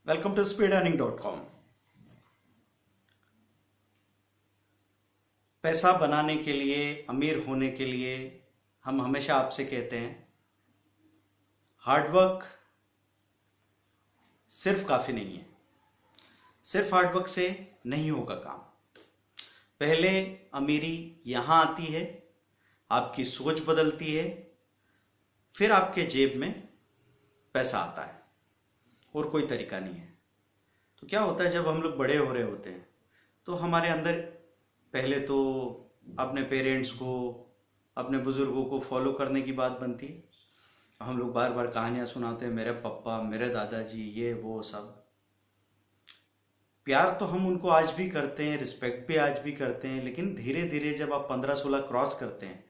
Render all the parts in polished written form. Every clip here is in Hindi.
Welcome to speedearning.com। पैसा बनाने के लिए, अमीर होने के लिए हम हमेशा आपसे कहते हैं हार्डवर्क सिर्फ काफी नहीं है। सिर्फ हार्डवर्क से नहीं होगा काम। पहले अमीरी यहां आती है, आपकी सोच बदलती है, फिर आपके जेब में पैसा आता है और कोई तरीका नहीं है। तो क्या होता है, जब हम लोग बड़े हो रहे होते हैं तो हमारे अंदर पहले तो अपने पेरेंट्स को, अपने बुजुर्गों को फॉलो करने की बात बनती है। हम लोग बार बार कहानियां सुनाते हैं, मेरे पापा, मेरे दादाजी, ये वो सब। प्यार तो हम उनको आज भी करते हैं, रिस्पेक्ट भी आज भी करते हैं, लेकिन धीरे धीरे जब आप 15-16 क्रॉस करते हैं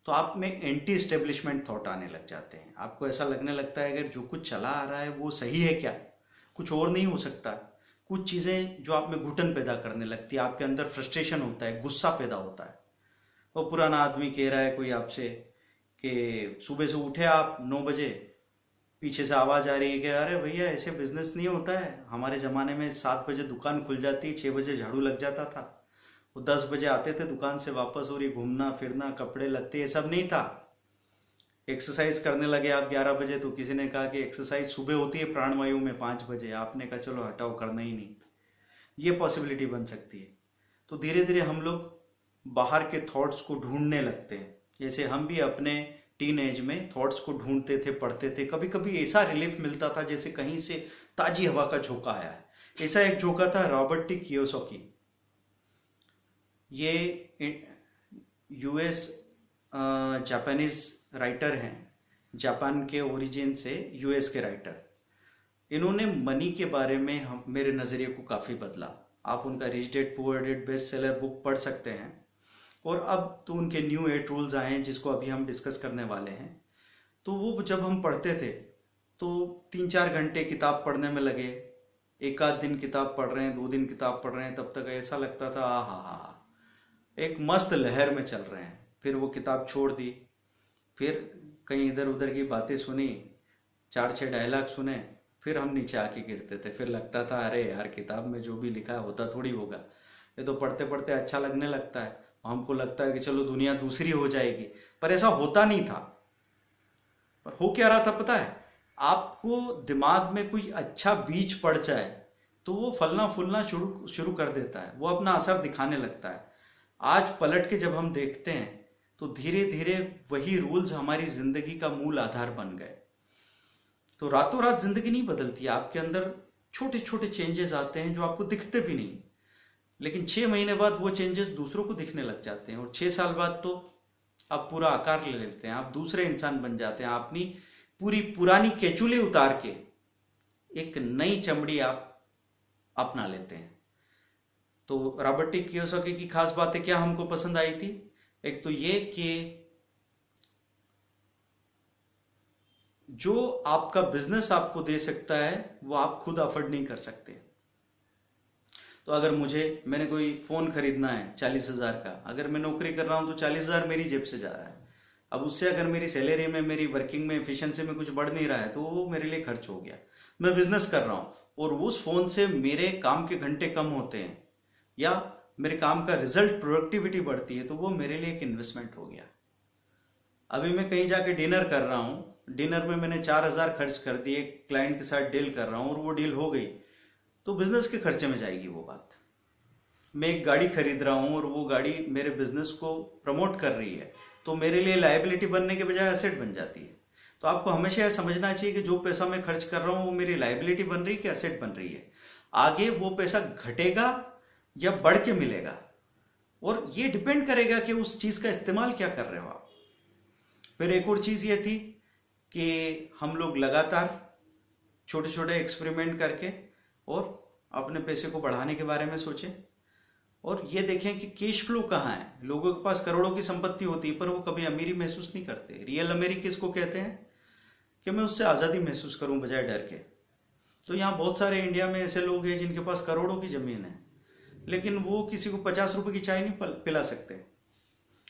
तो आप में एंटी एस्टेब्लिशमेंट थॉट आने लग जाते हैं। आपको ऐसा लगने लगता है अगर जो कुछ चला आ रहा है वो सही है क्या, कुछ और नहीं हो सकता। कुछ चीजें जो आप में घुटन पैदा करने लगती है, आपके अंदर फ्रस्ट्रेशन होता है, गुस्सा पैदा होता है। वो पुराना आदमी कह रहा है कोई आपसे कि सुबह से उठे आप 9 बजे, पीछे से आवाज आ रही है कि अरे भैया ऐसे बिजनेस नहीं होता है। हमारे जमाने में 7 बजे दुकान खुल जाती, 6 बजे झाड़ू लग जाता था, वो 10 बजे आते थे दुकान से वापस, और ये घूमना फिरना, कपड़े लगते, ये सब नहीं था। एक्सरसाइज करने लगे आप 11 बजे, तो किसी ने कहा कि एक्सरसाइज सुबह होती है प्राणवायु में 5 बजे। आपने कहा चलो हटाओ, करना ही नहीं। ये पॉसिबिलिटी बन सकती है। तो धीरे धीरे हम लोग बाहर के थॉट्स को ढूंढने लगते हैं। जैसे हम भी अपने टीन एज में थॉट्स को ढूंढते थे, पढ़ते थे। कभी कभी ऐसा रिलीफ मिलता था जैसे कहीं से ताजी हवा का झोंका आया है। ऐसा एक झोंका था रॉबर्ट टी कियोसाकी। ये यूएस जापानीज राइटर हैं, जापान के ओरिजिन से यूएस के राइटर। इन्होंने मनी के बारे में मेरे नजरिए को काफी बदला। आप उनका rich dad poor dad best seller book पढ़ सकते हैं। और अब तो उनके न्यू 8 रूल्स आए हैं जिसको अभी हम डिस्कस करने वाले हैं। तो वो जब हम पढ़ते थे तो 3-4 घंटे किताब पढ़ने में लगे। एक आध दिन किताब पढ़ रहे हैं, 2 दिन किताब पढ़ रहे हैं, तब तक ऐसा लगता था आ हा, एक मस्त लहर में चल रहे हैं। फिर वो किताब छोड़ दी, फिर कहीं इधर उधर की बातें सुनी, 4-6 डायलॉग सुने, फिर हम नीचे आके गिरते थे। फिर लगता था अरे यार, किताब में जो भी लिखा है होता थोड़ी होगा। ये तो पढ़ते पढ़ते अच्छा लगने लगता है, हमको लगता है कि चलो दुनिया दूसरी हो जाएगी, पर ऐसा होता नहीं था। पर हो क्या रहा था पता है? आपको दिमाग में कोई अच्छा बीज पड़ जाए तो वो फलना फूलना शुरू कर देता है, वो अपना असर दिखाने लगता है। आज पलट के जब हम देखते हैं तो धीरे धीरे वही रूल्स हमारी जिंदगी का मूल आधार बन गए। तो रातों रात जिंदगी नहीं बदलती, आपके अंदर छोटे छोटे चेंजेस आते हैं जो आपको दिखते भी नहीं, लेकिन 6 महीने बाद वो चेंजेस दूसरों को दिखने लग जाते हैं, और 6 साल बाद तो आप पूरा आकार ले लेते हैं, आप दूसरे इंसान बन जाते हैं। अपनी पूरी पुरानी केचुली उतार के एक नई चमड़ी आप अपना लेते हैं। तो रॉबर्ट टी कियोसाकी की खास बातें क्या हमको पसंद आई थी? एक तो ये कि जो आपका बिजनेस आपको दे सकता है वो आप खुद अफोर्ड नहीं कर सकते। तो अगर मैंने कोई फोन खरीदना है 40,000 का, अगर मैं नौकरी कर रहा हूं तो 40,000 मेरी जेब से जा रहा है। अब उससे अगर मेरी सैलरी में, मेरी वर्किंग में, एफिशिएंसी में कुछ बढ़ नहीं रहा है तो वो मेरे लिए खर्च हो गया। मैं बिजनेस कर रहा हूं और उस फोन से मेरे काम के घंटे कम होते हैं या मेरे काम का रिजल्ट, प्रोडक्टिविटी बढ़ती है, तो वो मेरे लिए एक इन्वेस्टमेंट हो गया। अभी मैं कहीं जाके डिनर कर रहा हूं, डिनर में मैंने 4,000 खर्च कर दिए, क्लाइंट के साथ डील कर रहा हूं और वो डील हो गई, तो बिजनेस के खर्चे में जाएगी वो बात। मैं एक गाड़ी खरीद रहा हूं और वो गाड़ी मेरे बिजनेस को प्रमोट कर रही है, तो मेरे लिए लायबिलिटी बनने के बजाय एसेट बन जाती है। तो आपको हमेशा यह समझना चाहिए कि जो पैसा मैं खर्च कर रहा हूं वो मेरी लायबिलिटी बन रही है कि एसेट बन रही है। आगे वो पैसा घटेगा या बढ़ के मिलेगा, और ये डिपेंड करेगा कि उस चीज का इस्तेमाल क्या कर रहे हो आप। फिर एक और चीज ये थी कि हम लोग लगातार छोटे छोटे एक्सपेरिमेंट करके और अपने पैसे को बढ़ाने के बारे में सोचें, और ये देखें कि कैश फ्लो कहाँ है। लोगों के पास करोड़ों की संपत्ति होती है पर वो कभी अमीरी महसूस नहीं करते। रियल अमीरी किसको कहते हैं? कि मैं उससे आजादी महसूस करूं बजाय डर के। तो यहाँ बहुत सारे इंडिया में ऐसे लोग हैं जिनके पास करोड़ों की जमीन है, लेकिन वो किसी को 50 रुपए की चाय नहीं पिला सकते।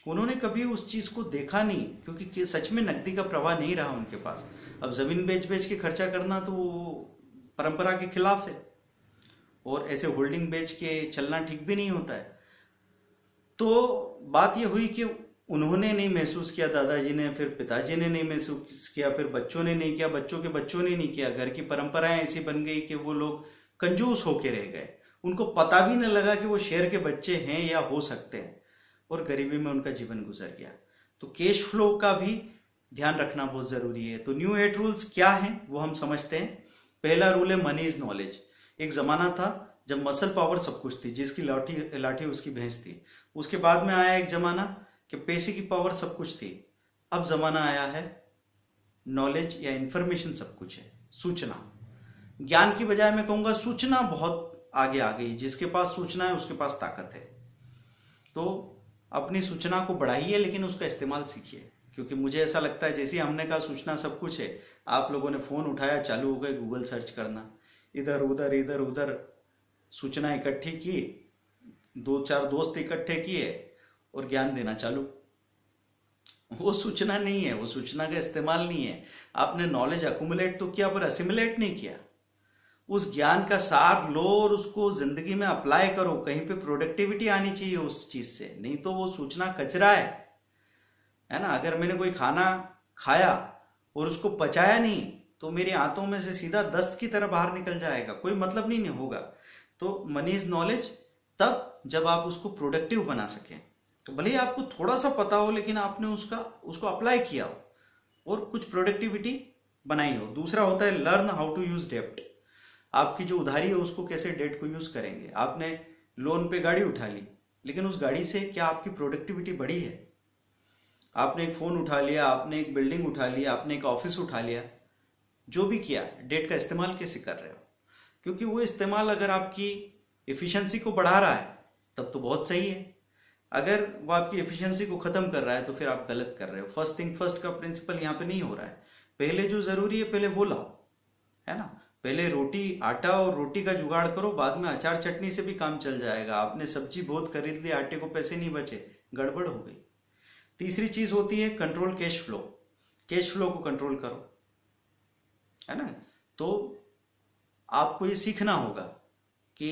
उन्होंने कभी उस चीज को देखा नहीं, क्योंकि सच में नकदी का प्रवाह नहीं रहा उनके पास। अब जमीन बेच बेच के खर्चा करना तो परंपरा के खिलाफ है, और ऐसे होल्डिंग बेच के चलना ठीक भी नहीं होता है। तो बात ये हुई कि उन्होंने नहीं महसूस किया, दादाजी ने, फिर पिताजी ने नहीं महसूस किया, फिर बच्चों ने नहीं किया, बच्चों के बच्चों ने नहीं किया। घर की परंपराएं ऐसी बन गई कि वो लोग कंजूस होके रह गए, उनको पता भी न लगा कि वो शेर के बच्चे हैं या हो सकते हैं, और गरीबी में उनका जीवन गुजर गया। तो कैश फ्लो का भी ध्यान रखना बहुत जरूरी है। तो न्यू 8 रूल्स क्या हैं वो हम समझते हैं। पहला रूल है मनी इज नॉलेज। एक जमाना था जब मसल पावर सब कुछ थी, जिसकी लाठी लाठी उसकी भैंस थी। उसके बाद में आया एक जमाना कि पैसे की पावर सब कुछ थी। अब जमाना आया है नॉलेज या इंफॉर्मेशन सब कुछ है, सूचना। ज्ञान की बजाय मैं कहूंगा सूचना बहुत आगे आ गई। जिसके पास सूचना है उसके पास ताकत है। तो अपनी सूचना को बढ़ाइए, लेकिन उसका इस्तेमाल सीखिए। क्योंकि मुझे ऐसा लगता है जैसे हमने कहा सूचना सब कुछ है, आप लोगों ने फोन उठाया, चालू हो गए गूगल सर्च करना, इधर उधर सूचना इकट्ठी की, 2-4 दोस्त इकट्ठे किए और ज्ञान देना चालू। वो सूचना नहीं है, वो सूचना का इस्तेमाल नहीं है। आपने नॉलेज अकुमुलेट तो किया पर असिमुलेट नहीं किया। उस ज्ञान का सार लो और उसको जिंदगी में अप्लाई करो। कहीं पे प्रोडक्टिविटी आनी चाहिए उस चीज से, नहीं तो वो सूचना कचरा है ना। अगर मैंने कोई खाना खाया और उसको पचाया नहीं तो मेरी आंतों में से सीधा दस्त की तरह बाहर निकल जाएगा, कोई मतलब नहीं होगा। तो मनी इज नॉलेज तब जब आप उसको प्रोडक्टिव बना सकें। तो भले ही आपको थोड़ा सा पता हो, लेकिन आपने उसको अप्लाई किया हो और कुछ प्रोडक्टिविटी बनाई हो। दूसरा होता है लर्न हाउ टू यूज डेब्ट। आपकी जो उधारी है उसको कैसे डेट को यूज करेंगे। आपने लोन पे गाड़ी उठा ली, लेकिन उस गाड़ी से क्या आपकी प्रोडक्टिविटी बढ़ी है? आपने एक फोन उठा लिया, आपने एक बिल्डिंग उठा लिया, आपने एक ऑफिस उठा लिया, जो भी किया, डेट का इस्तेमाल कैसे कर रहे हो? क्योंकि वो इस्तेमाल अगर आपकी एफिशिएंसी को बढ़ा रहा है तब तो बहुत सही है। अगर वो आपकी एफिशिएंसी को खत्म कर रहा है तो फिर आप गलत कर रहे हो। फर्स्ट थिंग फर्स्ट का प्रिंसिपल यहाँ पे नहीं हो रहा है। पहले जो जरूरी है पहले वो लाओ, है ना। पहले रोटी, आटा और रोटी का जुगाड़ करो, बाद में अचार चटनी से भी काम चल जाएगा। आपने सब्जी बहुत खरीद ली, आटे को पैसे नहीं बचे, गड़बड़ हो गई। तीसरी चीज होती है control cash flow. Cash flow को कंट्रोल करो, है ना। तो आपको ये सीखना होगा कि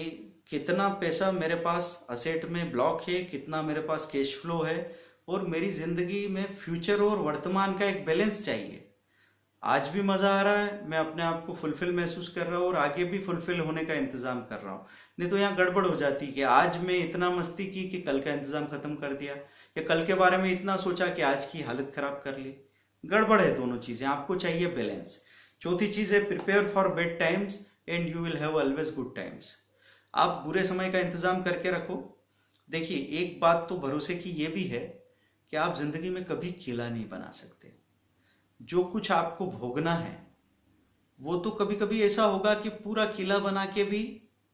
कितना पैसा मेरे पास असेट में ब्लॉक है, कितना मेरे पास कैश फ्लो है, और मेरी जिंदगी में फ्यूचर और वर्तमान का एक बैलेंस चाहिए। आज भी मजा आ रहा है, मैं अपने आप को फुलफिल महसूस कर रहा हूँ और आगे भी फुलफिल होने का इंतजाम कर रहा हूँ। नहीं तो यहाँ गड़बड़ हो जाती कि आज मैं इतना मस्ती की कि कल का इंतजाम खत्म कर दिया, या कल के बारे में इतना सोचा कि आज की हालत खराब कर ली। गड़बड़ है दोनों चीजें, आपको चाहिए बैलेंस। चौथी चीज है prepare for bad times and you will have always good times. आप बुरे समय का इंतजाम करके रखो। देखिए, एक बात तो भरोसे की ये भी है कि आप जिंदगी में कभी किला नहीं बना सकते। जो कुछ आपको भोगना है वो तो कभी कभी ऐसा होगा कि पूरा किला बना के भी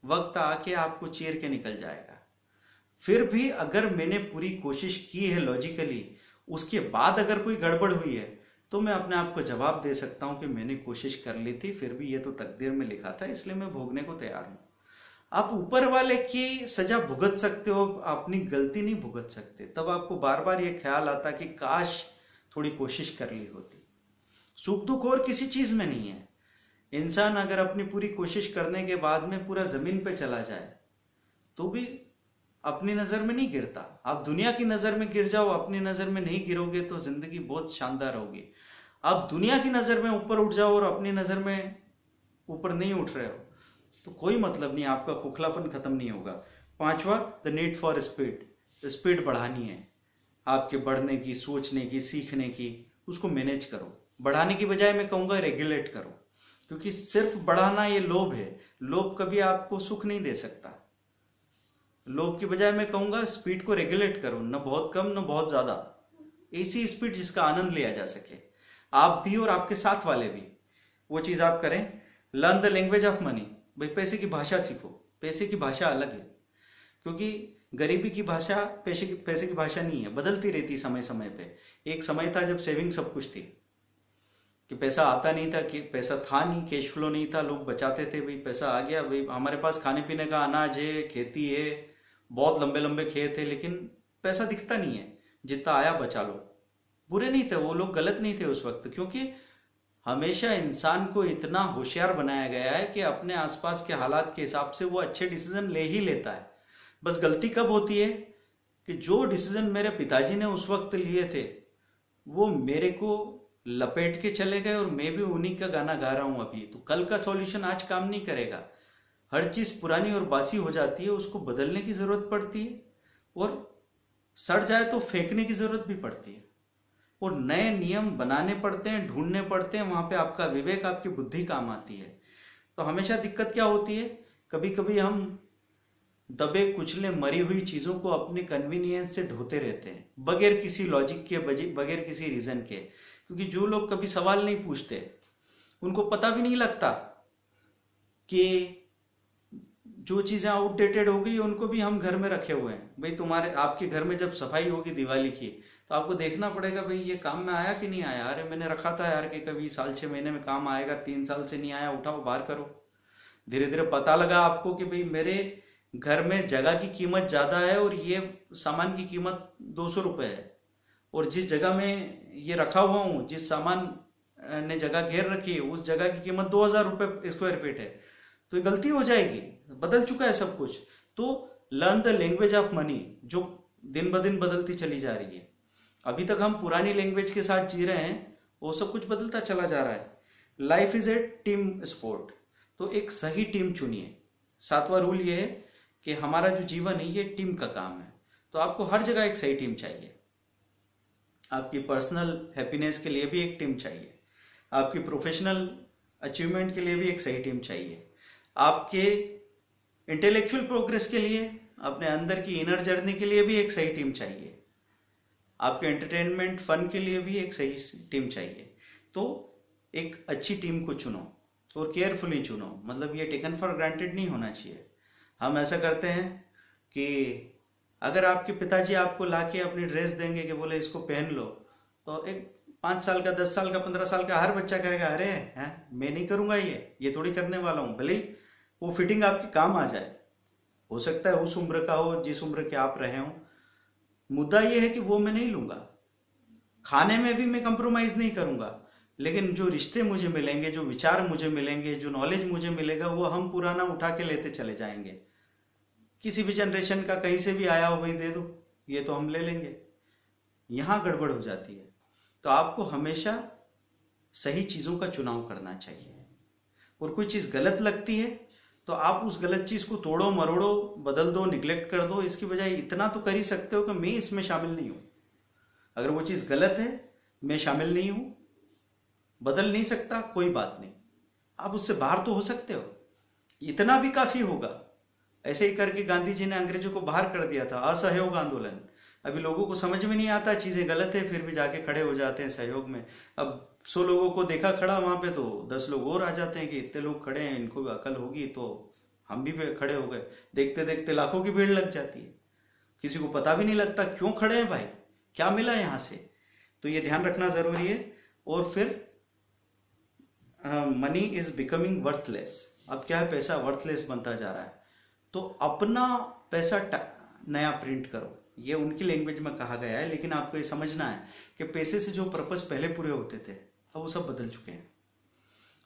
वक्त आके आपको चीर के निकल जाएगा। फिर भी अगर मैंने पूरी कोशिश की है लॉजिकली, उसके बाद अगर कोई गड़बड़ हुई है तो मैं अपने आप को जवाब दे सकता हूं कि मैंने कोशिश कर ली थी, फिर भी ये तो तकदीर में लिखा था, इसलिए मैं भोगने को तैयार हूं। आप ऊपर वाले की सजा भुगत सकते हो, अपनी गलती नहीं भुगत सकते। तब आपको बार बार ये ख्याल आता कि काश थोड़ी कोशिश कर ली होती। सुख दुख और किसी चीज में नहीं है। इंसान अगर अपनी पूरी कोशिश करने के बाद में पूरा जमीन पे चला जाए तो भी अपनी नजर में नहीं गिरता। आप दुनिया की नजर में गिर जाओ, अपनी नजर में नहीं गिरोगे तो जिंदगी बहुत शानदार होगी। आप दुनिया की नजर में ऊपर उठ जाओ और अपनी नजर में ऊपर नहीं उठ रहे हो तो कोई मतलब नहीं, आपका खोखलापन खत्म नहीं होगा। पांचवा, the need for speed. Speed बढ़ानी है आपके बढ़ने की, सोचने की, सीखने की, उसको मैनेज करो। बढ़ाने की बजाय मैं कहूंगा रेगुलेट करो, क्योंकि सिर्फ बढ़ाना ये लोभ है। लोभ कभी आपको सुख नहीं दे सकता। लोभ की बजाय मैं कहूंगा स्पीड को रेगुलेट करो, न बहुत कम न बहुत ज्यादा, ऐसी स्पीड जिसका आनंद लिया जा सके, आप भी और आपके साथ वाले भी। वो चीज आप करें। Learn the language of money. भाई पैसे की भाषा सीखो। पैसे की भाषा अलग है, क्योंकि गरीबी की भाषा पैसे की भाषा नहीं है, बदलती रहती समय समय पे। एक समय था जब सेविंग सब कुछ थी, कि पैसा आता नहीं था, कि पैसा था नहीं, कैश फ्लो नहीं था, लोग बचाते थे। भाई पैसा आ गया, भाई हमारे पास खाने पीने का अनाज है, खेती है, बहुत लंबे लंबे खेत है, लेकिन पैसा दिखता नहीं है। जितना आया बचा लो। बुरे नहीं थे वो लोग, गलत नहीं थे उस वक्त, क्योंकि हमेशा इंसान को इतना होशियार बनाया गया है कि अपने आसपास के हालात के हिसाब से वो अच्छे डिसीजन ले ही लेता है। बस गलती कब होती है कि जो डिसीजन मेरे पिताजी ने उस वक्त लिए थे वो मेरे को लपेट के चले गए और मैं भी उन्हीं का गाना गा रहा हूं अभी, तो कल का सॉल्यूशन आज काम नहीं करेगा। हर चीज पुरानी और बासी हो जाती है, उसको बदलने की जरूरत पड़ती है, और सड़ जाए तो फेंकने की जरूरत भी पड़ती है, और नए नियम बनाने पड़ते हैं, ढूंढने पड़ते हैं। वहां पे आपका विवेक, आपकी बुद्धि काम आती है। तो हमेशा दिक्कत क्या होती है, कभी कभी हम दबे कुचले मरी हुई चीजों को अपने कन्वीनियंस से ढोते रहते हैं, बगैर किसी लॉजिक के, बगैर किसी रीजन के। क्योंकि जो लोग कभी सवाल नहीं पूछते उनको पता भी नहीं लगता कि जो चीजें आउटडेटेड हो गई उनको भी हम घर में रखे हुए हैं। भाई तुम्हारे आपके घर में जब सफाई होगी दिवाली की, तो आपको देखना पड़ेगा भाई ये काम में आया कि नहीं आया। अरे मैंने रखा था यार कि कभी साल 6 महीने में काम आएगा, 3 साल से नहीं आया, उठाओ बाहर करो। धीरे धीरे पता लगा आपको कि भाई मेरे घर में जगह की कीमत ज्यादा है और ये सामान की कीमत 200 रुपए है, और जिस जगह में ये रखा हुआ हूँ, जिस सामान ने जगह घेर रखी है, उस जगह की कीमत 2000 रुपए स्क्वायर फीट है। तो ये गलती हो जाएगी, बदल चुका है सब कुछ। तो learn the language of money, जो दिन ब दिन बदलती चली जा रही है। अभी तक हम पुरानी लैंग्वेज के साथ जी रहे हैं, वो सब कुछ बदलता चला जा रहा है। Life is a team sport, तो एक सही टीम चुनिए। 7वां रूल ये है कि हमारा जो जीवन है ये टीम का काम है, तो आपको हर जगह एक सही टीम चाहिए। आपकी पर्सनल हैप्पीनेस के लिए भी एक टीम चाहिए, आपकी प्रोफेशनल अचीवमेंट के लिए भी एक सही टीम चाहिए, आपके इंटेलेक्चुअल प्रोग्रेस के लिए, अपने अंदर की इनर जर्नी के लिए भी एक सही टीम चाहिए, आपके एंटरटेनमेंट फन के लिए भी एक सही टीम चाहिए। तो एक अच्छी टीम को चुनो और केयरफुली चुनो, मतलब ये टेकन फॉर ग्रांटेड नहीं होना चाहिए। हम ऐसा करते हैं कि अगर आपके पिताजी आपको लाके अपनी ड्रेस देंगे कि बोले इसको पहन लो, तो एक 5 साल का, 10 साल का, 15 साल का हर बच्चा कहेगा अरे हैं मैं नहीं करूंगा, ये थोड़ी करने वाला हूं। भले ही वो फिटिंग आपके काम आ जाए, हो सकता है उस उम्र का हो जिस उम्र के आप रहे हो। मुद्दा ये है कि वो मैं नहीं लूंगा, खाने में भी मैं कंप्रोमाइज नहीं करूंगा, लेकिन जो रिश्ते मुझे मिलेंगे, जो विचार मुझे मिलेंगे, जो नॉलेज मुझे मिलेगा, वो हम पुराना उठा के लेते चले जाएंगे। किसी भी जनरेशन का कहीं से भी आया हो भाई दे दो, ये तो हम ले लेंगे। यहां गड़बड़ हो जाती है। तो आपको हमेशा सही चीजों का चुनाव करना चाहिए, और कोई चीज गलत लगती है तो आप उस गलत चीज को तोड़ो मरोड़ो, बदल दो, निग्लेक्ट कर दो। इसकी बजाय इतना तो कर ही सकते हो कि मैं इसमें शामिल नहीं हूं। अगर वो चीज गलत है, मैं शामिल नहीं हूं, बदल नहीं सकता, कोई बात नहीं, आप उससे बाहर तो हो सकते हो, इतना भी काफी होगा। ऐसे ही करके गांधी जी ने अंग्रेजों को बाहर कर दिया था, असहयोग आंदोलन। अभी लोगों को समझ में नहीं आता, चीजें गलत है, फिर भी जाके खड़े हो जाते हैं सहयोग में। अब 100 लोगों को देखा खड़ा वहां पे, तो 10 लोग और आ जाते हैं कि इतने लोग खड़े हैं, इनको भी अकल होगी, तो हम भी खड़े हो गए। देखते देखते लाखों की भीड़ लग जाती है, किसी को पता भी नहीं लगता क्यों खड़े हैं भाई, क्या मिला यहां से। तो ये ध्यान रखना जरूरी है। और फिर मनी इज बिकमिंग वर्थलेस। अब क्या है, पैसा वर्थलेस बनता जा रहा है, तो अपना पैसा नया प्रिंट करो। ये उनकी लैंग्वेज में कहा गया है, लेकिन आपको ये समझना है कि पैसे से जो पर्पस पहले पूरे होते थे, अब वो सब बदल चुके हैं।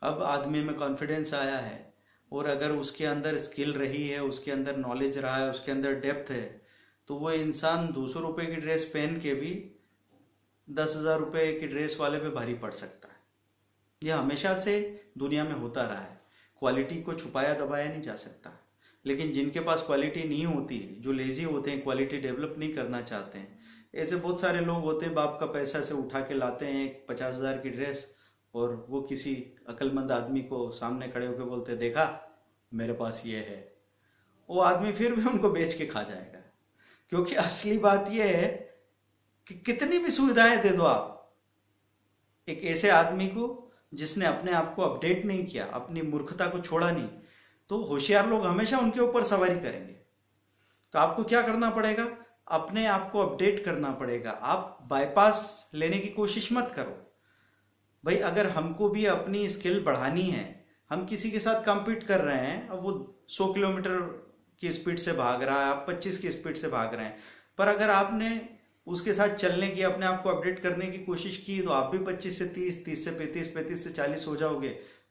अब आदमी में कॉन्फिडेंस आया है, और अगर उसके अंदर स्किल रही है, उसके अंदर नॉलेज रहा है, उसके अंदर डेप्थ है, तो वो इंसान 200 रुपए की ड्रेस पहन के भी 10,000 रुपए की ड्रेस वाले पे भारी पड़ सकता है। यह हमेशा से दुनिया में होता रहा है। क्वालिटी को छुपाया दबाया नहीं जा सकता। लेकिन जिनके पास क्वालिटी नहीं होती, जो लेजी होते हैं, क्वालिटी डेवलप नहीं करना चाहते हैं, ऐसे बहुत सारे लोग होते हैं, बाप का पैसा से उठा के लाते हैं 50,000 की ड्रेस, और वो किसी अक्लमंद आदमी को सामने खड़े होकर बोलते हैं देखा मेरे पास ये है। वो आदमी फिर भी उनको बेच के खा जाएगा, क्योंकि असली बात यह है कि कितनी भी सुविधाएं दे दो आप एक ऐसे आदमी को जिसने अपने आप को अपडेट नहीं किया, अपनी मूर्खता को छोड़ा नहीं, तो होशियार लोग हमेशा उनके ऊपर सवारी करेंगे। तो आपको क्या करना पड़ेगा, अपने आप को अपडेट करना पड़ेगा। आप बाईपास लेने की कोशिश मत करो भाई। अगर हमको भी अपनी स्किल बढ़ानी है, हम किसी के साथ कम्पीट कर रहे हैं, अब वो 100 किलोमीटर की स्पीड से भाग रहा है, आप 25 की स्पीड से भाग रहे हैं, पर अगर आपने उसके साथ चलने की, अपने आप को अपडेट करने की कोशिश की, तो आप भी 25 से 30, 30 से 35, 35 से 40 हो जाओगे,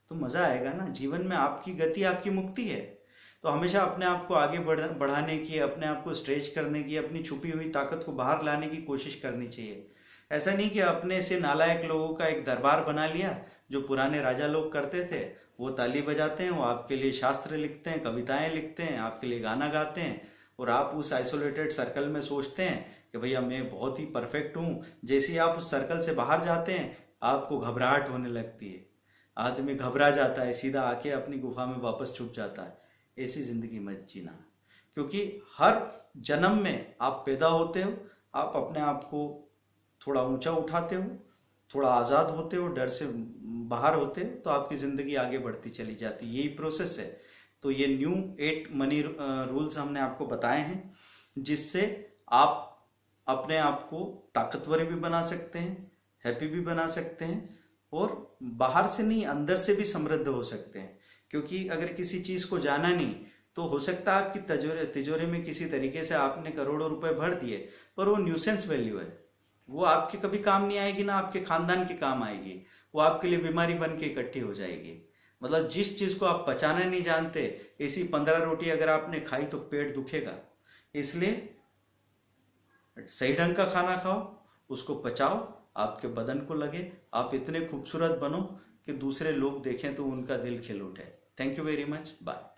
तो मजा आएगा ना। जीवन में आपकी गति आपकी मुक्ति है। तो हमेशा अपने आप को आगे बढ़ाने की, अपने आप को स्ट्रेच करने की, अपनी छुपी हुई ताकत को बाहर लाने की कोशिश करनी चाहिए। ऐसा नहीं कि अपने से नालायक लोगों का एक दरबार बना लिया, जो पुराने राजा लोग करते थे। वो ताली बजाते हैं, वो आपके लिए शास्त्र लिखते हैं, कविताएं लिखते हैं, आपके लिए गाना गाते हैं, और आप उस आइसोलेटेड सर्कल में सोचते हैं कि भैया मैं बहुत ही परफेक्ट हूं। जैसे ही आप उस सर्कल से बाहर जाते हैं, आपको घबराहट होने लगती है, आदमी घबरा जाता है, सीधा आके अपनी गुफा में वापस छुप जाता है। ऐसी जिंदगी मत जीना, क्योंकि हर जन्म में आप पैदा होते हो, आप अपने आप को थोड़ा ऊंचा उठाते हो, थोड़ा आजाद होते हो, डर से बाहर होते हो, तो आपकी जिंदगी आगे बढ़ती चली जाती है। यही प्रोसेस है। तो ये न्यू 8 मनी रूल्स हमने आपको बताए हैं, जिससे आप अपने आप को ताकतवर भी बना सकते हैं, हैप्पी भी बना सकते हैं, और बाहर से नहीं अंदर से भी समृद्ध हो सकते हैं। क्योंकि अगर किसी चीज को जाना नहीं, तो हो सकता है आपकी तिजोरी में किसी तरीके से आपने करोड़ों रुपए भर दिए, पर वो न्यूसेंस वैल्यू है, वो आपके कभी काम नहीं आएगी, ना आपके खानदान के काम आएगी, वो आपके लिए बीमारी बन के इकट्ठी हो जाएगी। मतलब जिस चीज को आप पचाना नहीं जानते, ऐसी 15 रोटी अगर आपने खाई तो पेट दुखेगा। इसलिए सही ढंग का खाना खाओ, उसको पचाओ, आपके बदन को लगे, आप इतने खूबसूरत बनो कि दूसरे लोग देखें तो उनका दिल खिल उठे। Thank you very much, bye.